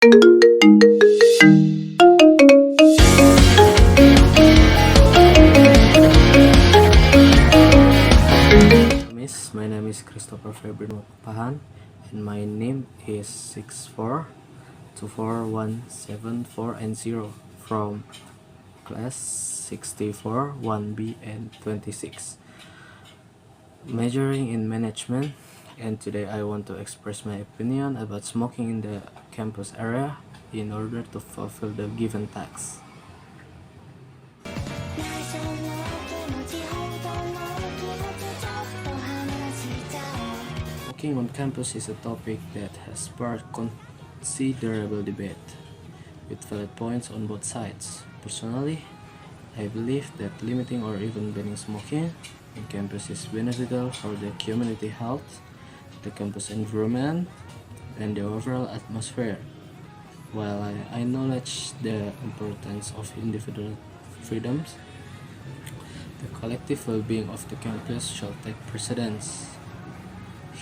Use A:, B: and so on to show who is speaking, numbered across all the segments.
A: My name is Christopher Febrino and my name is 6424174 from class 64 1B and 26, majoring in management. And today I want to express my opinion about smoking in the campus area in order to fulfill the given task. Smoking on campus is a topic that has sparked considerable debate, with valid points on both sides. Personally, I believe that limiting or even banning smoking on campus is beneficial for the community health, the campus environment, and the overall atmosphere. While I acknowledge the importance of individual freedoms, the collective well-being of the campus shall take precedence.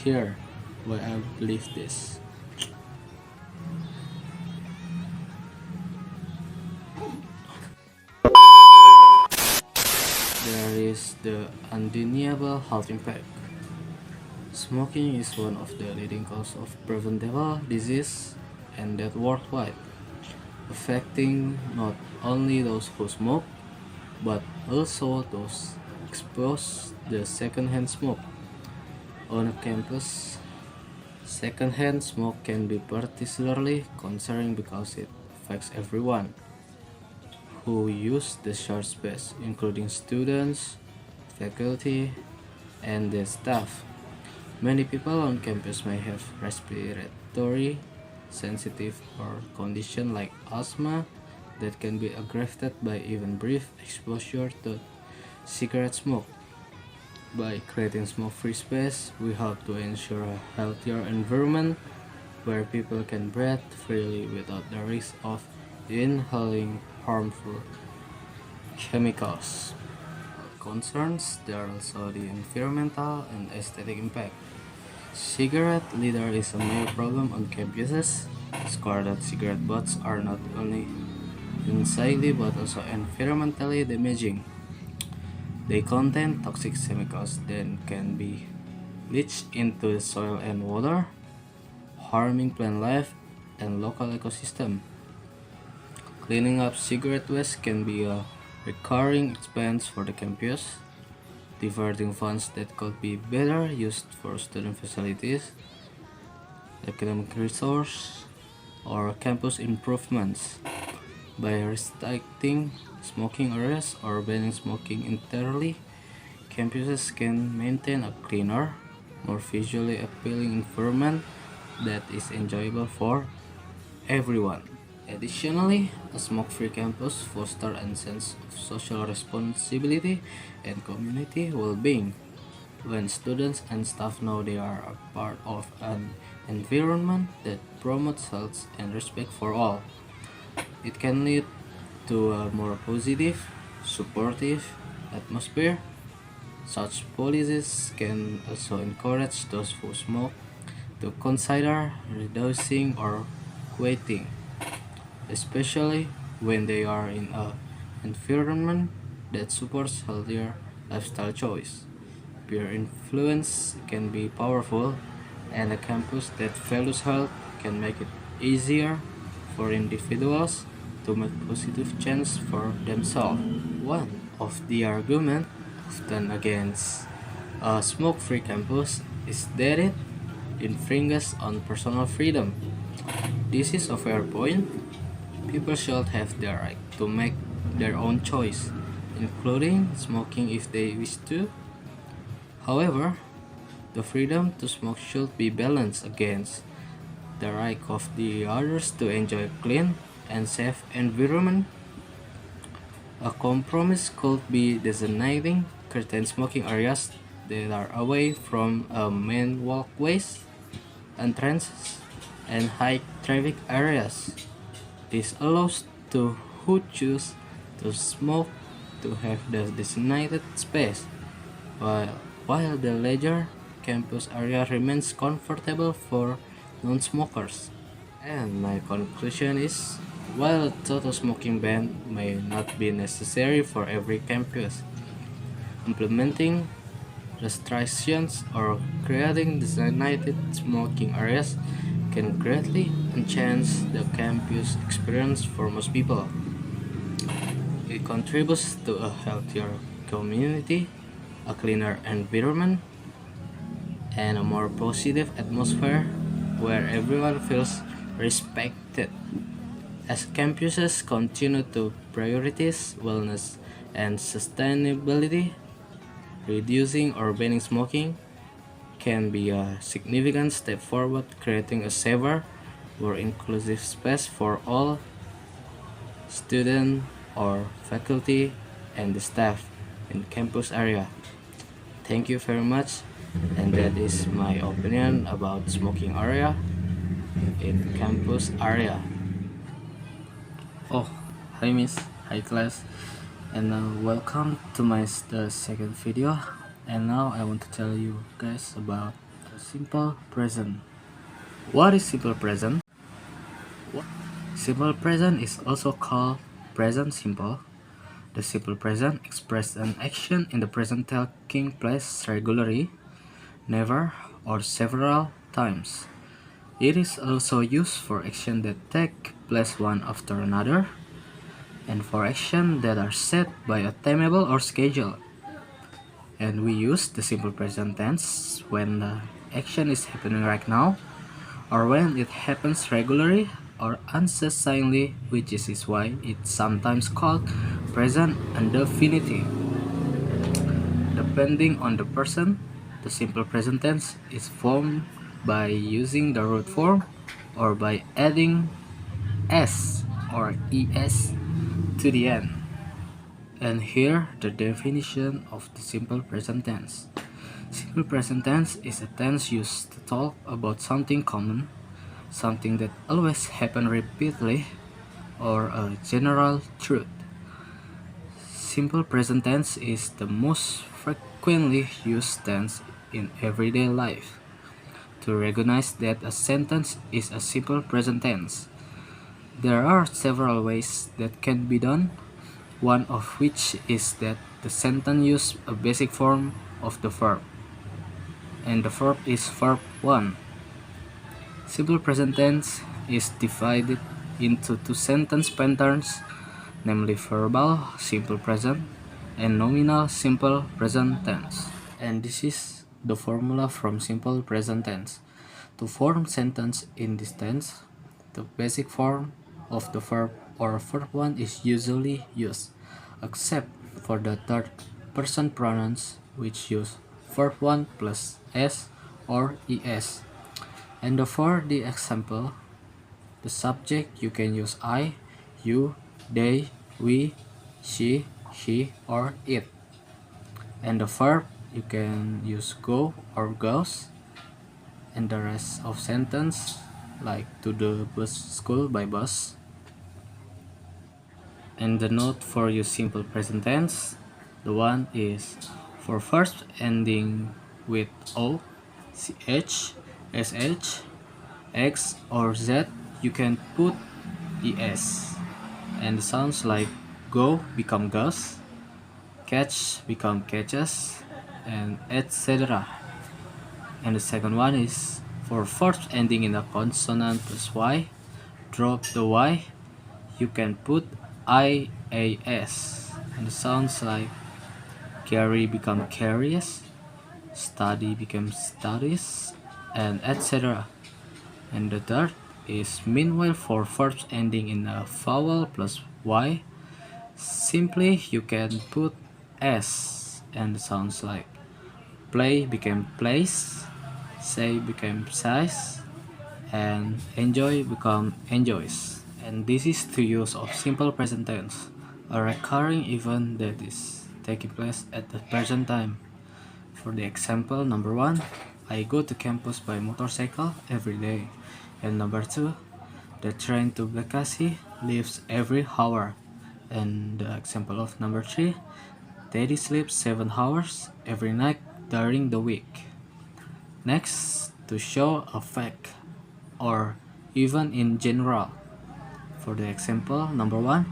A: Here, why I believe this. There is the undeniable health impact. Smoking is one of the leading causes of preventable disease and death worldwide, affecting not only those who smoke, but also those exposed to secondhand smoke. On a campus, secondhand smoke can be particularly concerning because it affects everyone who use the shared space, including students, faculty, and the staff. Many people on campus may have respiratory sensitive or condition like asthma that can be aggravated by even brief exposure to cigarette smoke. By creating smoke-free space, we hope to ensure a healthier environment where people can breathe freely without the risk of inhaling harmful chemicals. Concerns, there are also the environmental and aesthetic impact. Cigarette litter is a major problem on campuses. Score that cigarette butts are not only unsightly but also environmentally damaging. They contain toxic chemicals that can be leached into the soil and water, harming plant life and local ecosystem. Cleaning up cigarette waste can be a recurring expense for the campus, diverting funds that could be better used for student facilities, academic resource, or campus improvements. By restricting smoking areas or banning smoking entirely, campuses can maintain a cleaner, more visually appealing environment that is enjoyable for everyone. Additionally, a smoke-free campus fosters a sense of social responsibility and community well-being. When students and staff know they are a part of an environment that promotes health and respect for all, it can lead to a more positive, supportive atmosphere. Such policies can also encourage those who smoke to consider reducing or quitting, especially when they are in an environment that supports healthier lifestyle choice. Peer influence can be powerful, and a campus that values health can make it easier for individuals to make positive change for themselves. One of the arguments often against a smoke-free campus is that it infringes on personal freedom. This is a fair point. People should have the right to make their own choice, including smoking if they wish to. However, the freedom to smoke should be balanced against the right of the others to enjoy a clean and safe environment. A compromise could be designating certain smoking areas that are away from main walkways, entrances, and high traffic areas. This allows those who choose to smoke to have the designated space, while the leisure campus area remains comfortable for non-smokers. And my conclusion is, while a total smoking ban may not be necessary for every campus, implementing restrictions or creating designated smoking areas can greatly enhance the campus experience for most people. It contributes to a healthier community, a cleaner environment, and a more positive atmosphere where everyone feels respected. As campuses continue to prioritize wellness and sustainability, reducing or banning smoking can be a significant step forward, creating a safer, more inclusive space for all students or faculty and the staff in campus area. Thank you very much, and that is my opinion about smoking area in campus area. Oh, hi miss, hi class, and welcome to my the second video. And now I want to tell you guys about the simple present. What is simple present? Simple present is also called present simple. The simple present expresses an action in the present taking place regularly, never, or several times. It is also used for actions that take place one after another, and for actions that are set by a timetable or schedule. And we use the simple present tense when the action is happening right now, or when it happens regularly or unceasingly, which is why it's sometimes called present indefinite. Depending on the person, the simple present tense is formed by using the root form or by adding s or es to the end. And here the definition of the simple present tense. Simple present tense is a tense used to talk about something common, something that always happens repeatedly, or a general truth. Simple present tense is the most frequently used tense in everyday life. To recognize that a sentence is a simple present tense, there are several ways that can be done, one of which is that the sentence uses a basic form of the verb, and the verb is verb 1. Simple present tense is divided into two sentence patterns, namely verbal simple present and nominal simple present tense. And this is the formula from simple present tense. To form sentence in this tense, the basic form of the verb or verb 1 is usually used, except for the third person pronouns which use verb 1 plus s or es. And for the example, the subject you can use I, you, they, we, she, he, or it. And the verb you can use go or goes. And the rest of sentence like to the bus school by bus. And the note for your simple present tense, the one is for first ending with o, ch, sh, x, or z, you can put es. And the sounds like go become goes, catch become catches, and etc. And the second one is for first ending in a consonant plus y, drop the y, you can put ias, and it sounds like carry become carries, study becomes studies, and etc. And the third is meanwhile for verbs ending in a vowel plus y, simply you can put s, and it sounds like play became plays, say became size, and enjoy become enjoys. And this is the use of simple present tense, a recurring event that is taking place at the present time. For the example, number 1, I go to campus by motorcycle every day. And number 2, the train to Bekasi leaves every hour. And the example of number 3, Daddy sleeps 7 hours every night during the week. Next, to show a fact or even in general. For the example, number one,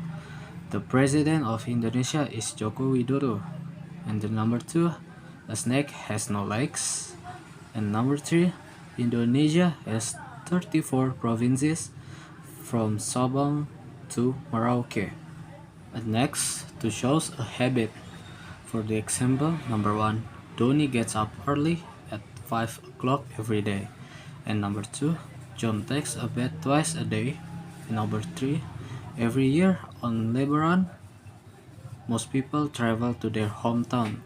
A: the president of Indonesia is Joko Widodo. And the number two, a snake has no legs. And number three, Indonesia has 34 provinces from Sabang to Merauke. And next, to show a habit. For the example, number one, Doni gets up early at 5 o'clock every day. And number two, John takes a bath twice a day. And number three, every year on Lebaran, most people travel to their hometown.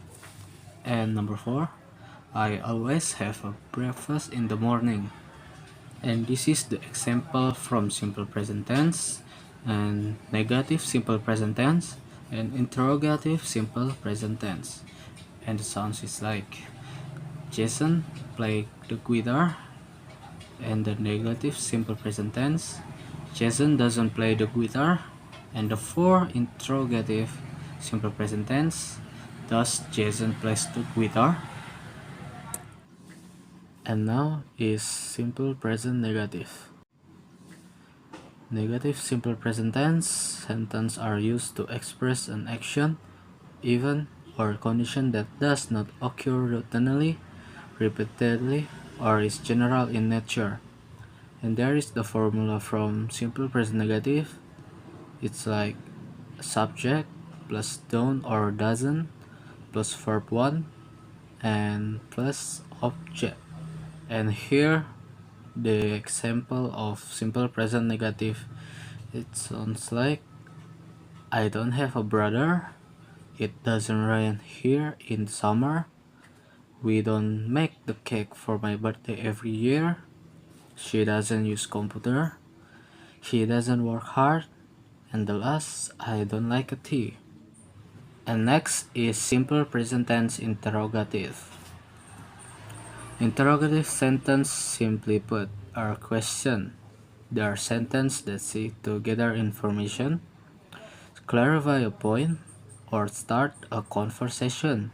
A: And number four, I always have a breakfast in the morning. And this is the example from simple present tense and negative simple present tense and interrogative simple present tense. And the sounds is like Jason played the guitar, and the negative simple present tense, Jason doesn't play the guitar, and the four interrogative simple present tense, does Jason plays the guitar. And now is simple present negative. Negative simple present tense sentences are used to express an action, event, or condition that does not occur routinely, repeatedly, or is general in nature. And there is the formula from simple present negative. It's like subject plus don't or doesn't plus verb 1 and plus object. And here the example of simple present negative, it sounds like I don't have a brother, it doesn't rain here in summer, we don't make the cake for my birthday every year, she doesn't use computer, he doesn't work hard, and the last, I don't like a tea. And next is simple present tense interrogative. Interrogative sentence, simply put, are question. They are sentences that seek to gather information, clarify a point, or start a conversation.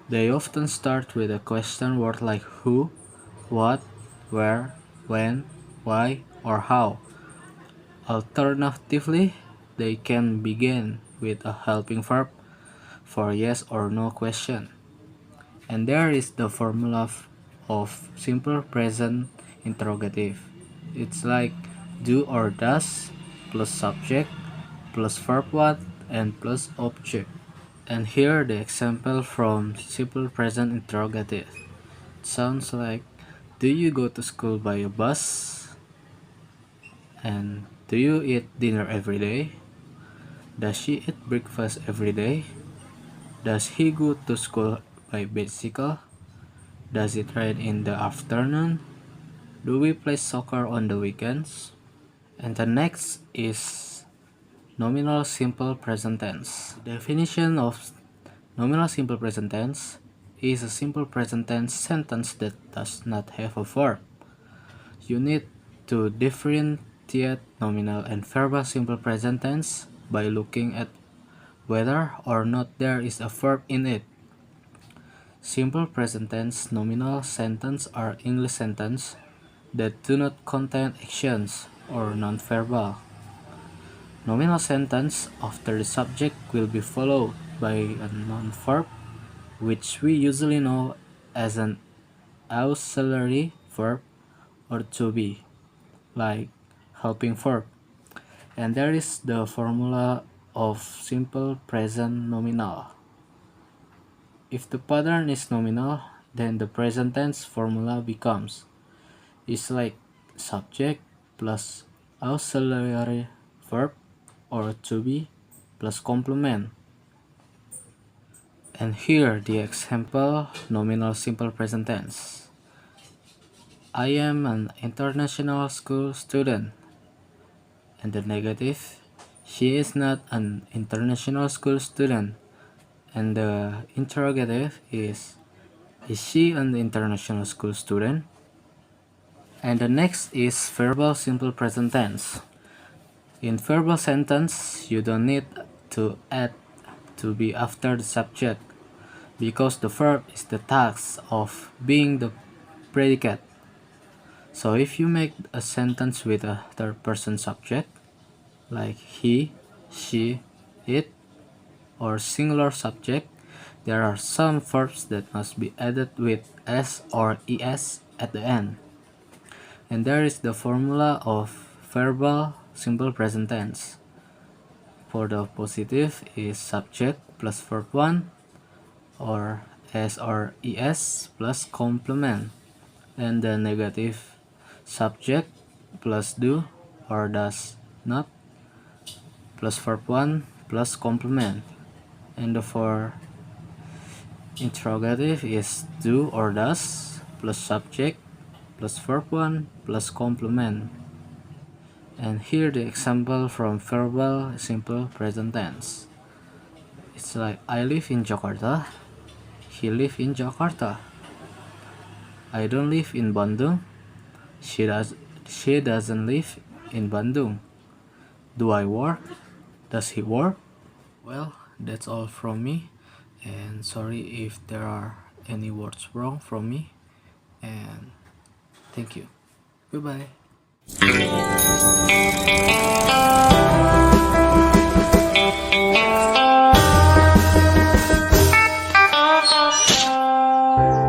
A: They often start with a question word like who, what, where, when, why, or how. Alternatively, they can begin with a helping verb for yes or no question. And there is the formula of simple present interrogative. It's like do or does plus subject plus verb what and plus object. And here the example from simple present interrogative. It sounds like do you go to school by a bus? And do you eat dinner every day? Does she eat breakfast every day? Does he go to school by bicycle? Does it rain in the afternoon? Do we play soccer on the weekends? And the next is nominal simple present tense. The definition of nominal simple present tense is a simple present tense sentence that does not have a verb. You need to differentiate nominal and verbal simple present tense by looking at whether or not there is a verb in it. Simple present tense nominal sentences are English sentences that do not contain actions or non-verbal. Nominal sentence after the subject will be followed by a non-verb, which we usually know as an auxiliary verb or to be, like helping verb. And there is the formula of simple present nominal. If the pattern is nominal, then the present tense formula becomes is like subject plus auxiliary verb or to be plus complement. And here the example nominal simple present tense. I am an international school student. And the negative, she is not an international school student. And the interrogative is she an international school student? And the next is verbal simple present tense. In verbal sentence, you don't need to add to be after the subject because the verb is the task of being the predicate. So if you make a sentence with a third person subject, like he, she, it, or singular subject, there are some verbs that must be added with s or es at the end. And there is the formula of verbal simple present tense. For the positive is subject plus verb 1 or s or es plus complement. And the negative subject plus do or does not plus verb 1 plus complement. And for interrogative is do or does plus subject plus verb 1 plus complement. And here the example from verbal simple present tense. It's like I live in Jakarta, he live in Jakarta. I don't live in Bandung, she doesn't live in Bandung. Do I work? Does he work? Well, that's all from me, and sorry if there are any words wrong from me, and thank you. Goodbye.